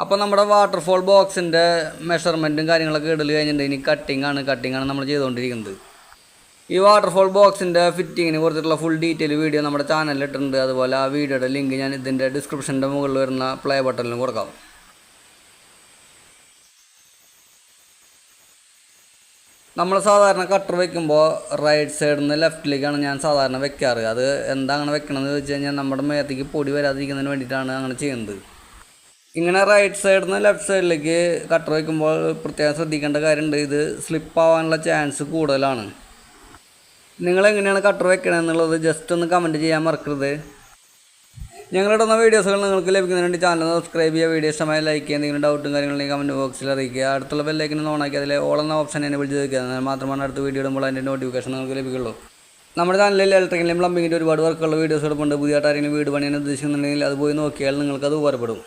അപ്പോൾ നമ്മുടെ വാട്ടർഫോൾ ബോക്സിൻ്റെ മെഷർമെൻറ്റും കാര്യങ്ങളൊക്കെ ഇടൽ കഴിഞ്ഞിട്ടുണ്ട്. ഇനി കട്ടിങ്ങാണ് നമ്മൾ ചെയ്തുകൊണ്ടിരിക്കുന്നത്. ഈ വാട്ടർഫോൾ ബോക്സിൻ്റെ ഫിറ്റിങ്ങിനെ കുറിച്ചിട്ടുള്ള ഫുൾ ഡീറ്റെയിൽ വീഡിയോ നമ്മുടെ ചാനലിൽ ഇട്ടിട്ടുണ്ട്. അതുപോലെ ആ വീഡിയോയുടെ ലിങ്ക് ഞാൻ ഇതിൻ്റെ ഡിസ്ക്രിപ്ഷൻ്റെ മുകളിൽ വരുന്ന പ്ലേ ബട്ടണിലും കൊടുക്കാം. നമ്മൾ സാധാരണ കട്ടർ വയ്ക്കുമ്പോൾ റൈറ്റ് സൈഡിൽ നിന്ന് ലെഫ്റ്റിലേക്കാണ് ഞാൻ സാധാരണ വെക്കാറ്. അത് എന്താ അങ്ങനെ വെക്കണമെന്ന് ചോദിച്ചു കഴിഞ്ഞാൽ നമ്മുടെ മേത്തേക്ക് പൊടി വരാതിരിക്കുന്നതിന് വേണ്ടിയിട്ടാണ് അങ്ങനെ ചെയ്യുന്നത്. ഇങ്ങനെ റൈറ്റ് സൈഡിൽ നിന്ന് ലെഫ്റ്റ് സൈഡിലേക്ക് കട്ടർ വയ്ക്കുമ്പോൾ പ്രത്യേകം ശ്രദ്ധിക്കേണ്ട കാര്യമുണ്ട്. ഇത് സ്ലിപ്പാവാനുള്ള ചാൻസ് കൂടുതലാണ്. നിങ്ങളെങ്ങനെയാണ് കട്ടർ വെക്കണമെന്നുള്ളത് ജസ്റ്റ് ഒന്ന് കമൻറ്റ് ചെയ്യാൻ മറക്കരുത്. ഞങ്ങളിടുന്ന വീഡിയോസുകൾ നിങ്ങൾക്ക് ലഭിക്കുന്നതിന് വേണ്ടി ചാനൽ സബ്സ്ക്രൈബ് ചെയ്യുക. വീഡിയോ ഇഷ്ടമായി ലൈക്ക് ചെയ്യുക. എന്തെങ്കിലും ഡൗട്ടും കാര്യങ്ങളുണ്ടെങ്കിൽ കമൻറ്റ് ബോക്സിൽ അറിയിക്കുക. അടുത്തുള്ള ബെല്ലൈക്കൻ ഓണാക്കി അതിൽ ഓൾ എന്ന ഓപ്ഷൻ എന്നെ വിളിച്ച് ചോദിക്കുക. എന്നാൽ മാത്രമാണ് അടുത്ത വീഡിയോ ഇടുമ്പോൾ അതിൻ്റെ നോട്ടിഫിക്കേഷൻ നിങ്ങൾക്ക് ലഭിക്കുള്ളൂ. നമ്മുടെ ചാനലിൽ ഇലക്ട്രിക്കലും പ്ലംബിങ്ങിൻ്റെ ഒരുപാട് വർക്കുള്ള വീഡിയോസ് എടുപ്പുണ്ട്. പുതിയതായിട്ട് ആരെങ്കിലും വീട് പണിയാൻ ഉദ്ദേശിക്കുന്നുണ്ടെങ്കിൽ അത് പോയി നോക്കിയാൽ നിങ്ങൾക്കത് ഉപകാരപ്പെടും.